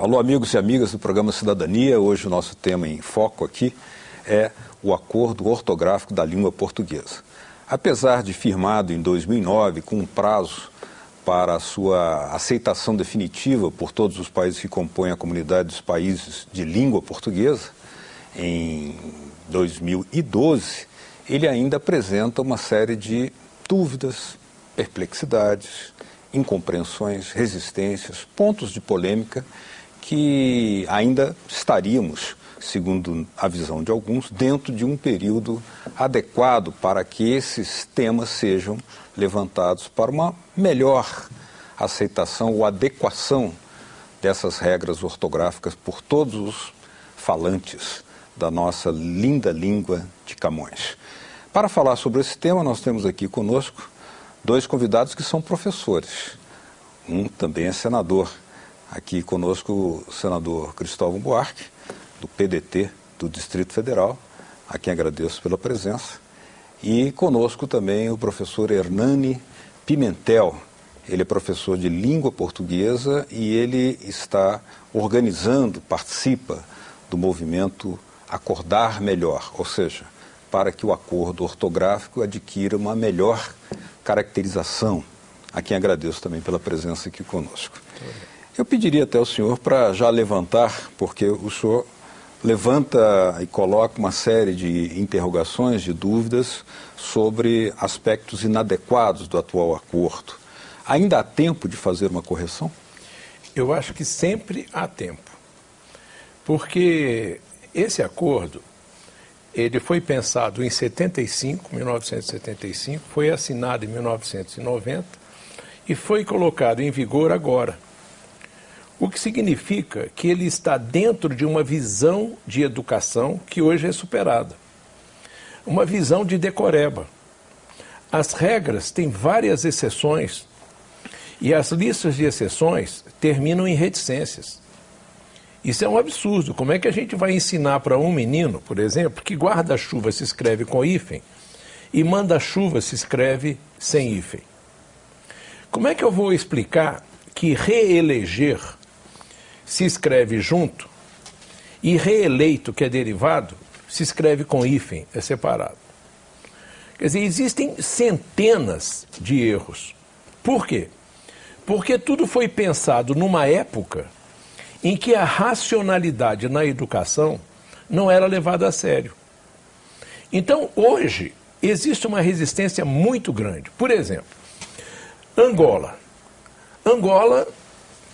Alô, amigos e amigas do programa Cidadania. Hoje o nosso tema em foco aqui é o Acordo Ortográfico da Língua Portuguesa. Apesar de firmado em 2009 com um prazo para a sua aceitação definitiva por todos os países que compõem a comunidade dos países de língua portuguesa, em 2012, ele ainda apresenta uma série de dúvidas, perplexidades, incompreensões, resistências, pontos de polêmica que ainda estaríamos, segundo a visão de alguns, dentro de um período adequado para que esses temas sejam levantados para uma melhor aceitação ou adequação dessas regras ortográficas por todos os falantes da nossa linda língua de Camões. Para falar sobre esse tema, nós temos aqui conosco dois convidados que são professores. Um também é senador. Aqui conosco o senador Cristóvão Buarque, do PDT do Distrito Federal, a quem agradeço pela presença. E conosco também o professor Hernani Pimentel. Ele é professor de língua portuguesa e ele está organizando, participa do movimento Acordar Melhor, ou seja, para que o acordo ortográfico adquira uma melhor caracterização, a quem agradeço também pela presença aqui conosco. Eu pediria até ao senhor para já levantar, porque o senhor levanta e coloca uma série de interrogações, de dúvidas sobre aspectos inadequados do atual acordo. Ainda há tempo de fazer uma correção? Eu acho que sempre há tempo, porque esse acordo ele foi pensado em 1975, foi assinado em 1990 e foi colocado em vigor agora. O que significa que ele está dentro de uma visão de educação que hoje é superada. Uma visão de decoreba. As regras têm várias exceções e as listas de exceções terminam em reticências. Isso é um absurdo. Como é que a gente vai ensinar para um menino, por exemplo, que guarda-chuva se escreve com hífen e manda-chuva se escreve sem hífen? Como é que eu vou explicar que reeleger se escreve junto e reeleito, que é derivado, se escreve com hífen, é separado? Quer dizer, existem centenas de erros. Por quê? Porque tudo foi pensado numa época em que a racionalidade na educação não era levada a sério. Então, hoje, existe uma resistência muito grande. Por exemplo, Angola. Angola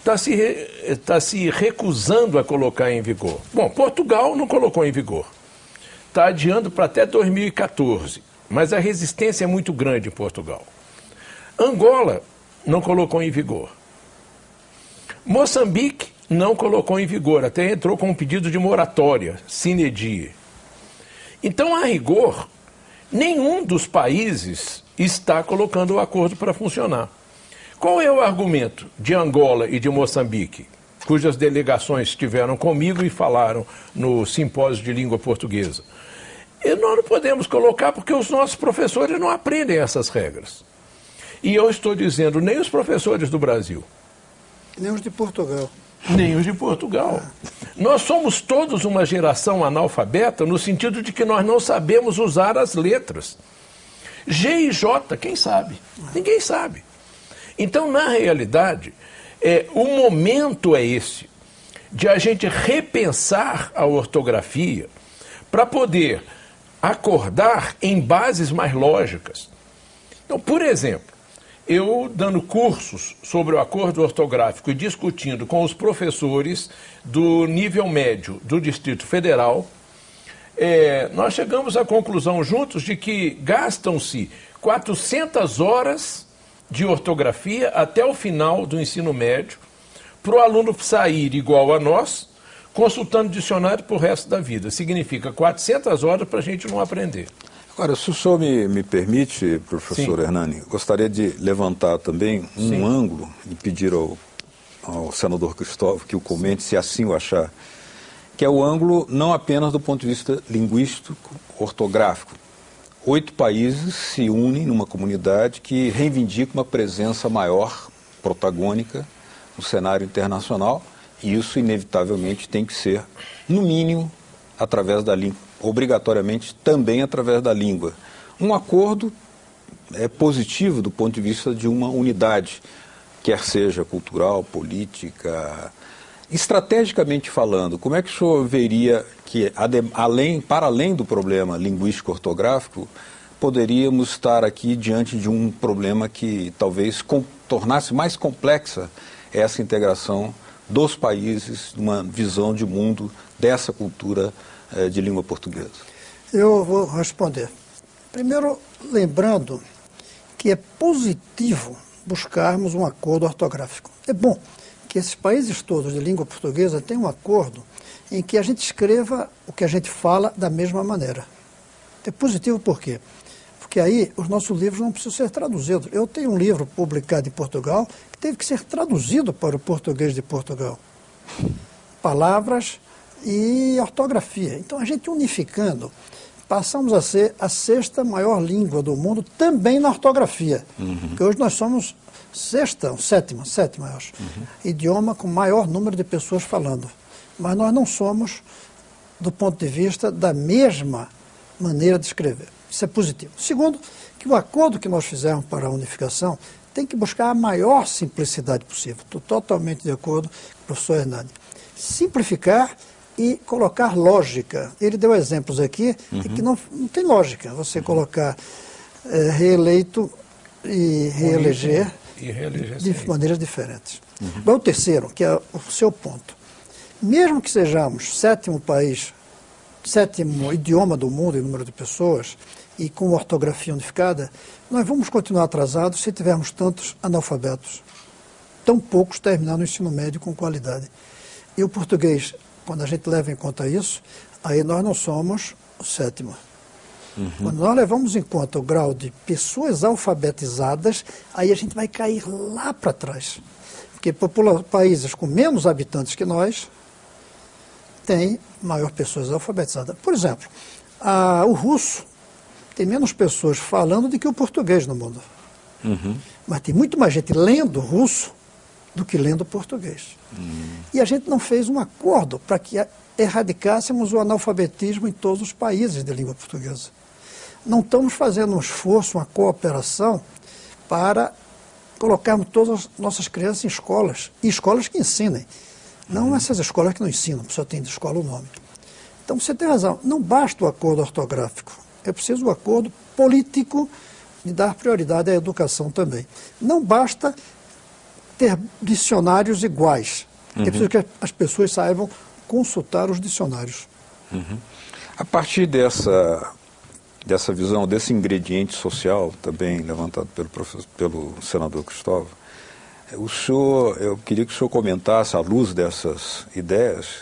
está se recusando a colocar em vigor. Bom, Portugal não colocou em vigor. Está adiando para até 2014, mas a resistência é muito grande em Portugal. Angola não colocou em vigor. Moçambique não colocou em vigor, até entrou com um pedido de moratória, sine die. Então, a rigor, nenhum dos países está colocando o acordo para funcionar. Qual é o argumento de Angola e de Moçambique, cujas delegações estiveram comigo e falaram no simpósio de língua portuguesa? E nós não podemos colocar porque os nossos professores não aprendem essas regras. E eu estou dizendo, nem os professores do Brasil. Nem os de Portugal. Nem os de Portugal. Nós somos todos uma geração analfabeta no sentido de que nós não sabemos usar as letras. G e J, quem sabe? Ninguém sabe. Então, na realidade, o momento é esse, de a gente repensar a ortografia para poder acordar em bases mais lógicas. Então, por exemplo, eu dando cursos sobre o acordo ortográfico e discutindo com os professores do nível médio do Distrito Federal, nós chegamos à conclusão juntos de que gastam-se 400 horas de ortografia até o final do ensino médio para o aluno sair igual a nós, consultando dicionário para o resto da vida. Significa 400 horas para a gente não aprender. Agora, se o senhor me permite, professor Hernani, gostaria de levantar também um ângulo e pedir ao senador Cristóvão que o comente, se assim o achar, que é o ângulo não apenas do ponto de vista linguístico, ortográfico. 8 países se unem numa comunidade que reivindica uma presença maior, protagônica, no cenário internacional isso inevitavelmente tem que ser, no mínimo, através da língua, obrigatoriamente também através da língua. Um acordo é positivo do ponto de vista de uma unidade, quer seja cultural, política. Estrategicamente falando, como é que o senhor veria que, para além do problema linguístico-ortográfico, poderíamos estar aqui diante de um problema que talvez tornasse mais complexa essa integração dos países, numa visão de mundo dessa cultura de língua portuguesa? Eu vou responder. Primeiro, lembrando que é positivo buscarmos um acordo ortográfico. É bom que esses países todos de língua portuguesa tenham um acordo em que a gente escreva o que a gente fala da mesma maneira. É positivo por quê? Porque aí os nossos livros não precisam ser traduzidos. Eu tenho um livro publicado em Portugal que teve que ser traduzido para o português de Portugal. Palavras e ortografia. Então, a gente unificando, passamos a ser a 6ª maior língua do mundo, também na ortografia. Porque hoje nós somos 7ª, eu acho. Idioma com maior número de pessoas falando. Mas nós não somos, do ponto de vista da mesma maneira de escrever. Isso é positivo. Segundo, que o acordo que nós fizemos para a unificação tem que buscar a maior simplicidade possível. Estou totalmente de acordo com o professor Hernani. Simplificar e colocar lógica. Ele deu exemplos aqui que não tem lógica. Você colocar reeleito e reeleger de maneiras diferentes. Bom, o terceiro, que é o seu ponto. Mesmo que sejamos 7º país, 7º idioma do mundo em número de pessoas e com ortografia unificada, nós vamos continuar atrasados se tivermos tantos analfabetos. Tão poucos terminando o ensino médio com qualidade. E o português, quando a gente leva em conta isso, aí nós não somos o 7º. Quando nós levamos em conta o grau de pessoas alfabetizadas, aí a gente vai cair lá para trás. Porque países com menos habitantes que nós têm maior pessoas alfabetizadas. Por exemplo, o russo tem menos pessoas falando do que o português no mundo. Mas tem muito mais gente lendo russo do que lendo português. E a gente não fez um acordo para que erradicássemos o analfabetismo em todos os países de língua portuguesa. Não estamos fazendo um esforço, uma cooperação para colocarmos todas as nossas crianças em escolas, e escolas que ensinem. Não essas escolas que não ensinam, só tem de escola o nome. Então você tem razão, não basta o acordo ortográfico, é preciso o acordo político de dar prioridade à educação também. Não basta ter dicionários iguais, é preciso que as pessoas saibam consultar os dicionários. A partir dessa visão, desse ingrediente social, também levantado pelo senador Cristóvão, eu queria que o senhor comentasse, à luz dessas ideias,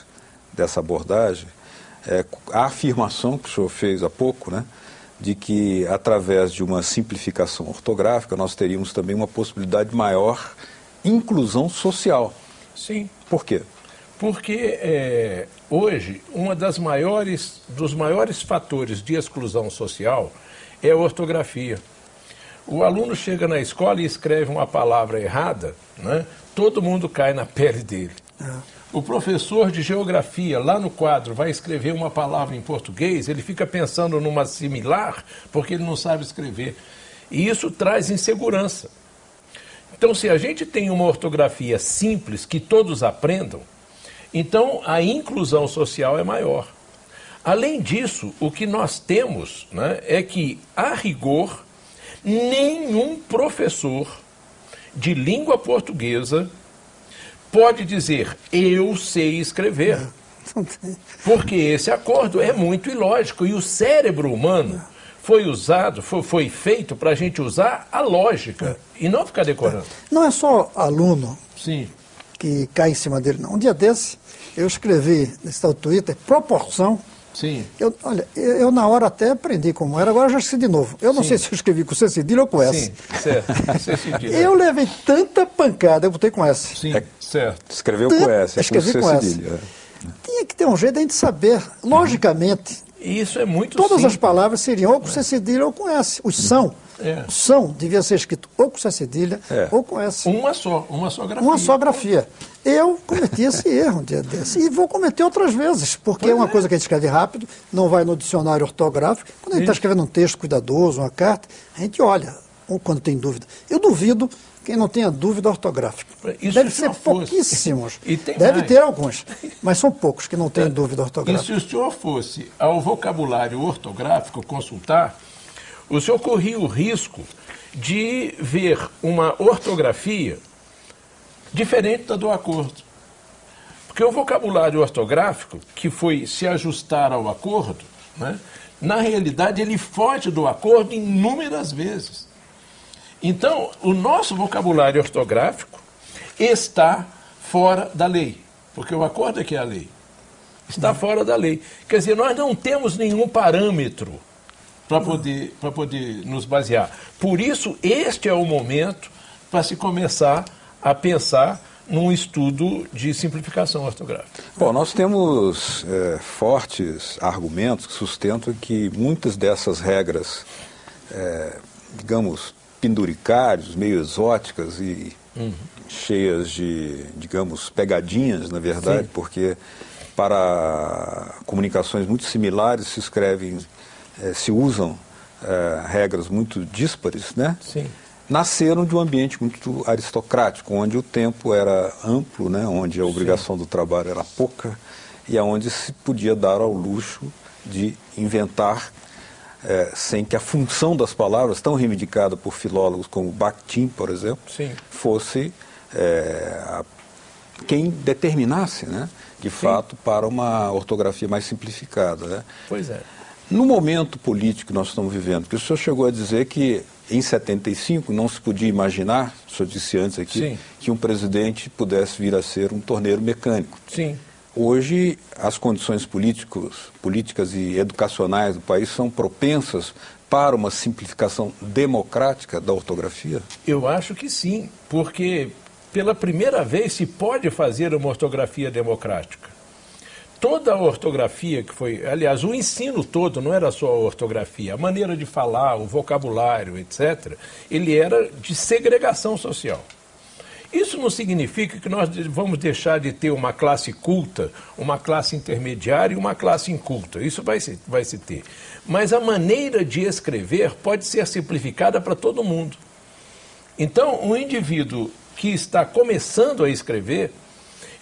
dessa abordagem, a afirmação que o senhor fez há pouco, né, de que através de uma simplificação ortográfica nós teríamos também uma possibilidade de maior inclusão social. Sim. Por quê? Porque hoje, dos maiores fatores de exclusão social é a ortografia. O aluno chega na escola e escreve uma palavra errada, né? Todo mundo cai na pele dele. O professor de geografia, lá no quadro, vai escrever uma palavra em português, ele fica pensando numa similar, porque ele não sabe escrever. E isso traz insegurança. Então, se a gente tem uma ortografia simples, que todos aprendam, então a inclusão social é maior. Além disso, o que nós temos, né, é que, a rigor, nenhum professor de língua portuguesa pode dizer, eu sei escrever. Porque esse acordo é muito ilógico. E o cérebro humano foi feito para a gente usar a lógica e não ficar decorando. Não é só aluno Sim. que cai em cima dele, não. Um dia desse, eu escrevi nesse tal Twitter, proporção. Sim. Eu na hora até aprendi como era, agora eu já esqueci de novo. Eu não sei se eu escrevi com C cedilha ou com S. Sim, certo. C cedilha. Eu levei tanta pancada, eu botei com S. Sim, certo. Escreveu com S, escrevi com S. Tinha que ter um jeito de a gente saber, logicamente. Isso é muito Todas simples. as palavras seriam ou com C cedilha ou com S. Os são. O são devia ser escrito ou com C cedilha ou com S. Uma só grafia. Uma só grafia. Eu cometi esse erro um dia desse. E vou cometer outras vezes, porque é uma coisa que a gente escreve rápido, não vai no dicionário ortográfico. Quando a gente está escrevendo um texto cuidadoso, uma carta, a gente olha, ou quando tem dúvida. Eu duvido quem não tenha dúvida ortográfica. Isso deve ser pouquíssimos. Deve mais. ter alguns, mas são poucos que não têm dúvida ortográfica. E se o senhor fosse ao vocabulário ortográfico consultar, o senhor corria o risco de ver uma ortografia diferente da do acordo. Porque o vocabulário ortográfico, que foi se ajustar ao acordo, né, na realidade ele foge do acordo inúmeras vezes. Então, o nosso vocabulário ortográfico está fora da lei, porque o acordo é que é a lei. Está fora da lei. Quer dizer, nós não temos nenhum parâmetro para poder nos basear. Por isso, este é o momento para se começar a pensar num estudo de simplificação ortográfica. Bom, nós temos fortes argumentos que sustentam que muitas dessas regras, digamos, penduricários, meio exóticas e cheias de, digamos, pegadinhas, na verdade, porque para comunicações muito similares se usam regras muito díspares, né? Sim. Nasceram de um ambiente muito aristocrático, onde o tempo era amplo, né? Onde a obrigação do trabalho era pouca e onde se podia dar ao luxo de inventar sem que a função das palavras, tão reivindicada por filólogos como Bakhtin, por exemplo, fosse quem determinasse, né, de fato, para uma ortografia mais simplificada. Né? Pois é. No momento político que nós estamos vivendo, porque o senhor chegou a dizer que em 75 não se podia imaginar, o senhor disse antes aqui, que um presidente pudesse vir a ser um torneiro mecânico. Sim. Hoje, as condições políticas e educacionais do país são propensas para uma simplificação democrática da ortografia? Eu acho que sim, porque pela primeira vez se pode fazer uma ortografia democrática. Toda a ortografia que foi, aliás, o ensino todo não era só a ortografia, a maneira de falar, o vocabulário, etc., ele era de segregação social. Isso não significa que nós vamos deixar de ter uma classe culta, uma classe intermediária e uma classe inculta. Isso vai se ter. Mas a maneira de escrever pode ser simplificada para todo mundo. Então, um indivíduo que está começando a escrever,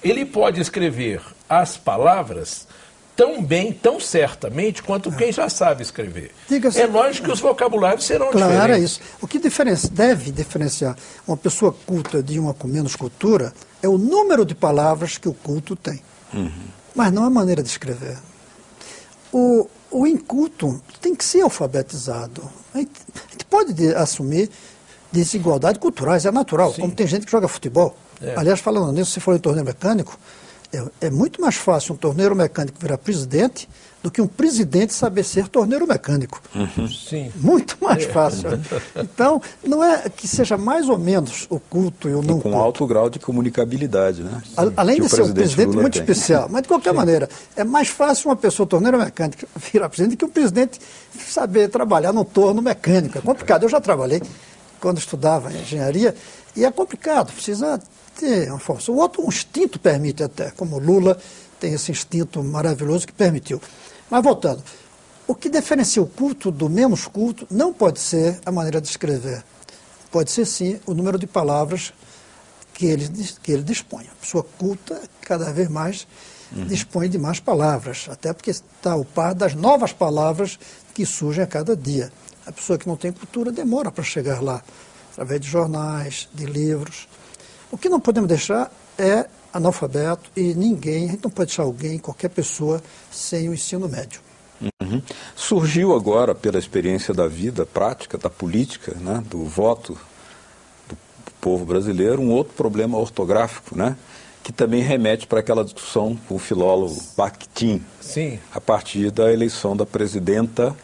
ele pode escrever as palavras tão bem, tão certamente, quanto quem já sabe escrever. É lógico que os vocabulários serão diferentes. Claro, é isso. O que deve diferenciar uma pessoa culta de uma com menos cultura é o número de palavras que o culto tem. Mas não a maneira de escrever. O inculto tem que ser alfabetizado. A gente pode assumir desigualdades culturais, é natural, como tem gente que joga futebol. Aliás, falando nisso, se for em torneio mecânico, é muito mais fácil um torneiro mecânico virar presidente do que um presidente saber ser torneiro mecânico. Sim. Muito mais fácil. Então, não é que seja mais ou menos o culto e o não culto. Com alto grau de comunicabilidade, né? Além de ser um presidente muito especial. Mas, de qualquer maneira, é mais fácil uma pessoa torneiro mecânico virar presidente do que um presidente saber trabalhar no torno mecânico. É complicado. Eu já trabalhei quando estudava engenharia e é complicado. Precisa ter uma força. O outro, um instinto permite até, como Lula tem esse instinto maravilhoso que permitiu. Mas voltando, o que diferencia o culto do menos culto não pode ser a maneira de escrever. Pode ser, sim, o número de palavras que ele dispõe. A pessoa culta, cada vez mais, dispõe de mais palavras, até porque está ao par das novas palavras que surgem a cada dia. A pessoa que não tem cultura demora para chegar lá, através de jornais, de livros. O que não podemos deixar é analfabeto e ninguém, a gente não pode deixar alguém, qualquer pessoa, sem o ensino médio. Surgiu agora, pela experiência da vida prática, da política, né, do voto do povo brasileiro, um outro problema ortográfico, né, que também remete para aquela discussão com o filólogo Bakhtin, a partir da eleição da presidenta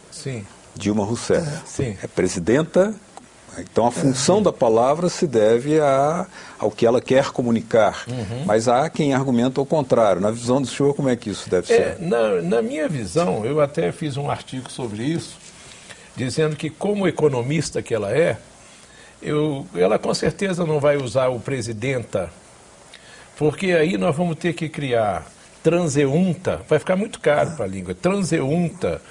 Dilma Rousseff. É presidenta. Então, a função da palavra se deve ao que ela quer comunicar. Mas há quem argumenta o contrário. Na visão do senhor, como é que isso deve ser? Na minha visão, eu até fiz um artigo sobre isso, dizendo que, como economista que ela é, ela com certeza não vai usar o presidenta Porque aí nós vamos ter que criar transeunta, vai ficar muito caro para a língua, transeunta,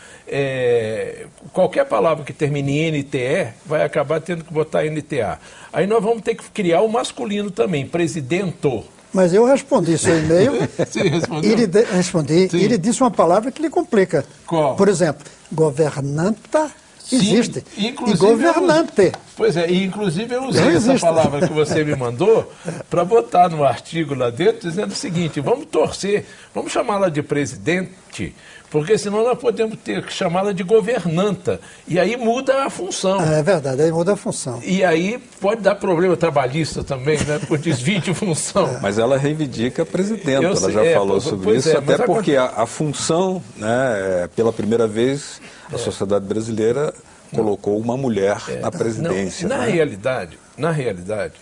qualquer palavra que termine em NTE vai acabar tendo que botar NTA. Aí nós vamos ter que criar o masculino também, presidento. Mas eu respondi seu e-mail. Você respondeu? Respondi. Sim. Ele disse uma palavra que lhe complica. Qual? Por exemplo, governanta existe. Sim, E governante. Pois é, e inclusive eu usei essa palavra que você me mandou para botar no artigo lá dentro, dizendo o seguinte: vamos torcer, vamos chamá-la de presidente, porque senão nós podemos ter que chamá-la de governanta. E aí muda a função. É verdade, aí muda a função. E aí pode dar problema trabalhista também, né, por desvio de função. Mas ela reivindica a presidenta, ela já falou sobre isso, até porque a função, né, pela primeira vez, a sociedade brasileira colocou uma mulher na presidência. Não, na realidade,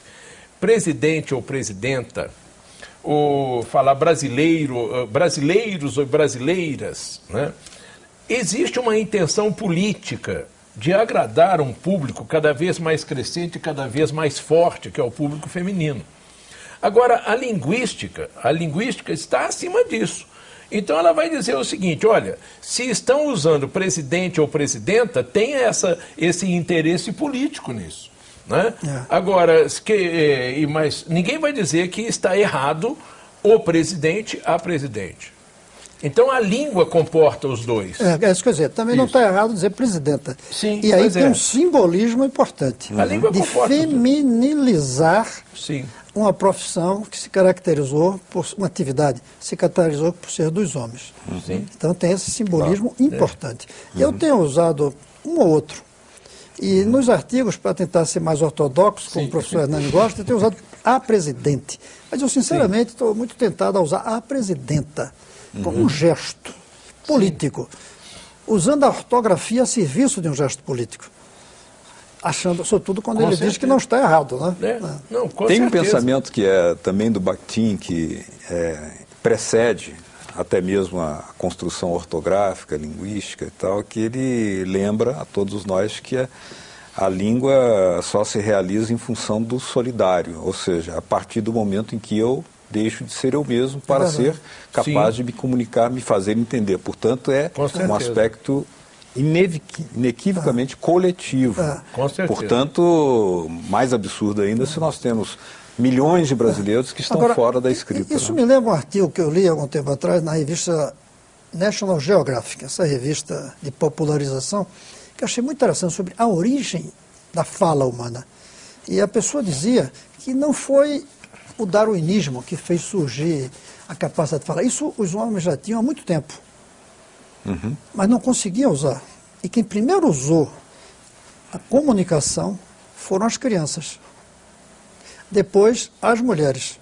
presidente ou presidenta, ou falar brasileiros ou brasileiras, né, existe uma intenção política de agradar um público cada vez mais crescente, cada vez mais forte, que é o público feminino. Agora, a linguística está acima disso. Então ela vai dizer o seguinte: olha, se estão usando presidente ou presidenta, tem esse interesse político nisso. Né? Agora, mas ninguém vai dizer que está errado o presidente a presidente. Então a língua comporta os dois. É isso que eu dizer, também não está errado dizer presidenta. Sim, e aí tem um simbolismo importante a língua de comporta feminilizar Sim. uma profissão que se caracterizou por uma atividade, se caracterizou por ser dos homens. Sim. Então tem esse simbolismo importante. Eu tenho usado um ou outro. E nos artigos, para tentar ser mais ortodoxo, como o professor Hernani gosta, eu tenho usado a presidente. Mas eu, sinceramente, estou muito tentado a usar a presidenta como um gesto político, usando a ortografia a serviço de um gesto político. Achando, sobretudo, quando ele diz que não está errado. Né? Não, com Tem certeza. um pensamento que é também do Bakhtin, que precede até mesmo a construção ortográfica, linguística e tal, que ele lembra a todos nós que a língua só se realiza em função do solidário, ou seja, a partir do momento em que eu deixo de ser eu mesmo para ser capaz de me comunicar, me fazer entender. Portanto, é um aspecto inequivocamente coletivo. Com certeza. Portanto, mais absurdo ainda se nós temos milhões de brasileiros que estão fora da escrita. Isso me lembra um artigo que eu li há algum tempo atrás na revista National Geographic, essa revista de popularização, que eu achei muito interessante, sobre a origem da fala humana. E a pessoa dizia que não foi o darwinismo que fez surgir a capacidade de falar. Isso os homens já tinham há muito tempo, mas não conseguiam usar. E quem primeiro usou a comunicação foram as crianças. Depois, as mulheres.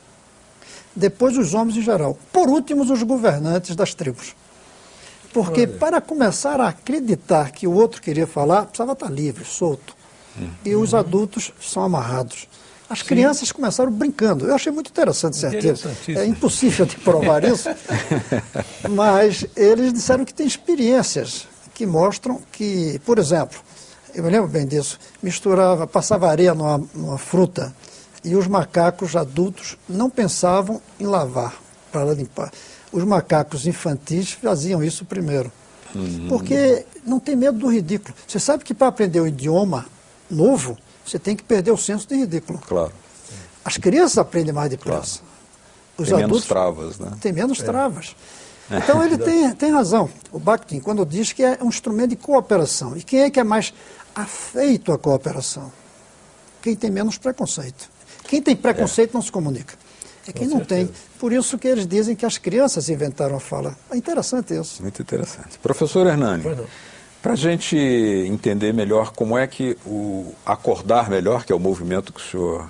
Depois, os homens em geral. Por último, os governantes das tribos. Porque para começar a acreditar que o outro queria falar, precisava estar livre, solto. E os adultos são amarrados. As crianças começaram brincando. Eu achei muito interessante esse artigo. É impossível de provar isso. Mas eles disseram que tem experiências que mostram que, por exemplo, eu me lembro bem disso, passava areia numa fruta, e os macacos adultos não pensavam em lavar para limpar. Os macacos infantis faziam isso primeiro. Porque não tem medo do ridículo. Você sabe que para aprender um idioma novo, você tem que perder o senso de ridículo. Claro. As crianças aprendem mais depressa. Os tem adultos menos travas, né? Tem menos travas. Então ele tem razão, o Bakhtin, quando diz que é um instrumento de cooperação. E quem é que é mais afeito à cooperação? Quem tem menos preconceito. Quem tem preconceito não se comunica. É quem não tem. Por isso que eles dizem que as crianças inventaram a fala. É interessante isso. Muito interessante. Professor Hernani, para a gente entender melhor como é que o Acordar Melhor, que é o movimento que o senhor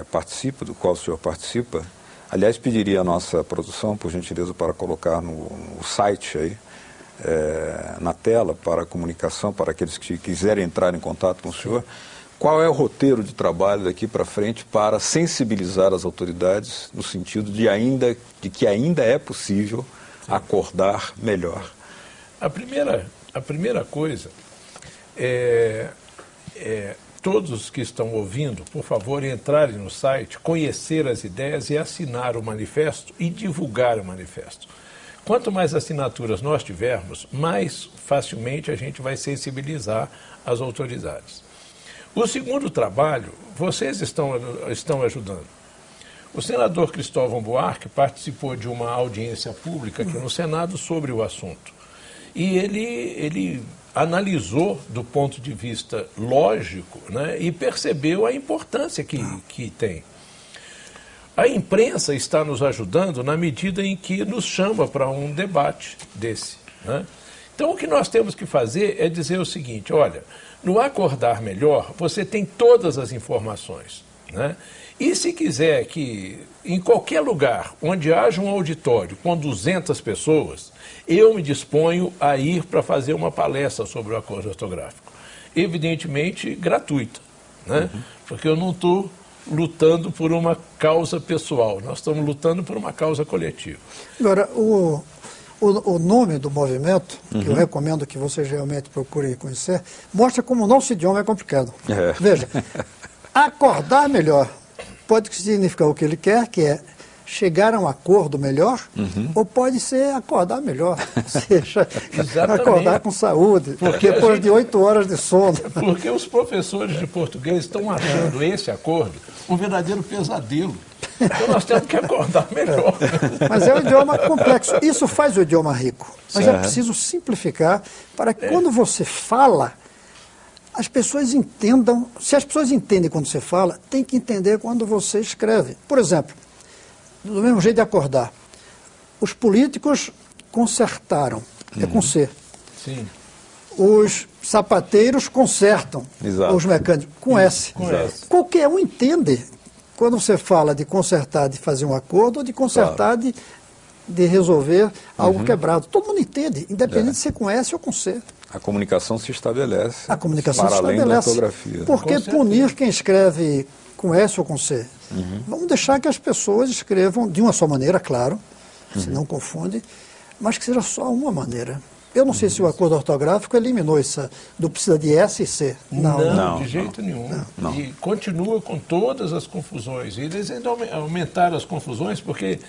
participa, do qual o senhor participa, aliás, pediria a nossa produção, por gentileza, para colocar no site aí, na tela, para a comunicação, para aqueles que quiserem entrar em contato com o senhor. Qual é o roteiro de trabalho daqui para frente para sensibilizar as autoridades no sentido de que ainda é possível acordar melhor? A primeira coisa todos que estão ouvindo, por favor, entrarem no site, conhecer as ideias e assinar o manifesto e divulgar o manifesto. Quanto mais assinaturas nós tivermos, mais facilmente a gente vai sensibilizar as autoridades. O segundo trabalho, vocês estão ajudando. O senador Cristóvão Buarque participou de uma audiência pública aqui no Senado sobre o assunto. E ele analisou do ponto de vista lógico, né, e percebeu a importância que tem. A imprensa está nos ajudando na medida em que nos chama para um debate desse, né? Então, o que nós temos que fazer é dizer o seguinte: olha, no Acordar Melhor, você tem todas as informações, né? E se quiser que, em qualquer lugar onde haja um auditório com 200 pessoas, eu me disponho a ir para fazer uma palestra sobre o acordo ortográfico. Evidentemente, gratuita, né? Porque eu não estou lutando por uma causa pessoal, nós estamos lutando por uma causa coletiva. Agora, o nome do movimento, que eu recomendo que vocês realmente procurem conhecer, mostra como o nosso idioma é complicado. Veja, acordar melhor pode significar o que ele quer, que é chegar a um acordo melhor, ou pode ser acordar melhor, ou seja, acordar com saúde, porque depois de 8 horas de sono. Porque os professores de português estão achando esse acordo um verdadeiro pesadelo. Então nós temos que acordar melhor. Mas é um idioma complexo. Isso faz o idioma rico. Mas é preciso simplificar para que quando você fala, as pessoas entendam. Se as pessoas entendem quando você fala, tem que entender quando você escreve. Por exemplo, do mesmo jeito de acordar, os políticos consertaram, é com C. Sim. Os sapateiros consertam, os mecânicos com S. Qualquer um entende quando você fala de consertar, de fazer um acordo, ou de consertar, de resolver algo quebrado. Todo mundo entende, independente de ser com S ou com C. A comunicação se estabelece. A comunicação para se além estabelece. da ortografia. Por que punir quem escreve com S ou com C? Vamos deixar que as pessoas escrevam de uma só maneira, claro, se não confunde, mas que seja só uma maneira. Eu não sei se o acordo ortográfico eliminou isso do precisa de S e C. Não, de jeito nenhum. Não. E continua com todas as confusões. E eles ainda aumentaram as confusões porque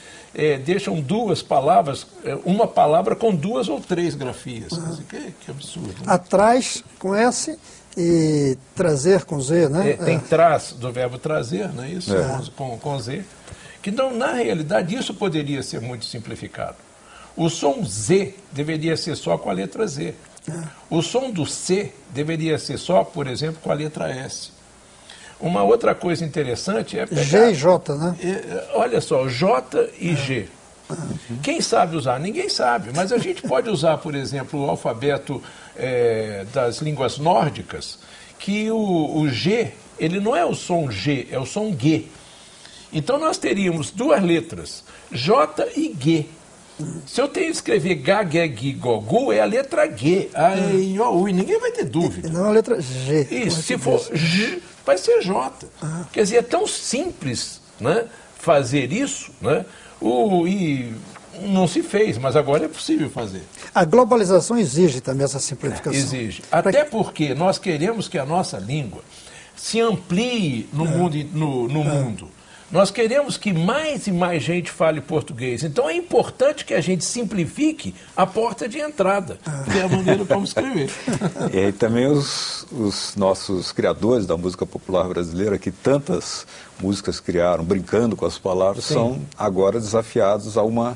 deixam duas palavras, uma palavra com 2 ou 3 grafias. Que absurdo. Né? Atrás com S e trazer com Z, né? Tem traz do verbo trazer, não é isso? Com Z. Que então, na realidade, isso poderia ser muito simplificado. O som Z deveria ser só com a letra Z. O som do C deveria ser só, por exemplo, com a letra S. Uma outra coisa interessante é pegar... G e J, né? Olha só, J e G. Quem sabe usar? Ninguém sabe, mas a gente pode usar, por exemplo, o alfabeto das línguas nórdicas, que o G, ele não é o som G, é o som G. Então nós teríamos 2 letras, J e G. Se eu tenho que escrever Gá, Gué, Gui, Gogu, é a letra G. Ninguém vai ter dúvida. Não é a letra G. Isso, se for G, vai ser J. Quer dizer, é tão simples, né, fazer isso, né, e não se fez, mas agora é possível fazer. A globalização exige também essa simplificação. Exige. Até porque nós queremos que a nossa língua se amplie no mundo. Nós queremos que mais e mais gente fale português. Então é importante que a gente simplifique a porta de entrada, que é a maneira como escrever. E aí também os nossos criadores da música popular brasileira, que tantas músicas criaram, brincando com as palavras, são agora desafiados a uma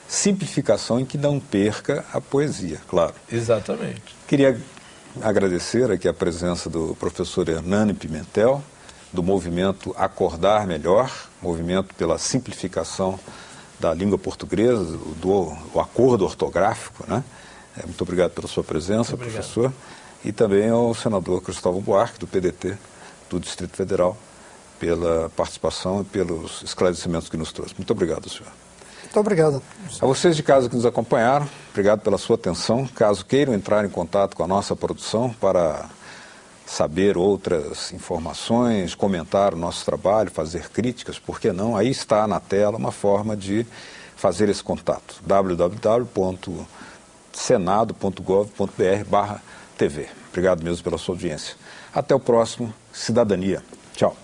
simplificação em que não perca a poesia, claro. Exatamente. Queria agradecer aqui a presença do professor Hernani Pimentel, do movimento Acordar Melhor, movimento pela simplificação da língua portuguesa, do acordo ortográfico, né? Muito obrigado pela sua presença, professor. E também ao senador Cristóvão Buarque, do PDT, do Distrito Federal, pela participação e pelos esclarecimentos que nos trouxe. Muito obrigado, senhor. Muito obrigado. A vocês de casa que nos acompanharam, obrigado pela sua atenção. Caso queiram entrar em contato com a nossa produção para saber outras informações, comentar o nosso trabalho, fazer críticas, por que não? Aí está na tela uma forma de fazer esse contato, www.senado.gov.br/TV. Obrigado mesmo pela sua audiência. Até o próximo Cidadania. Tchau.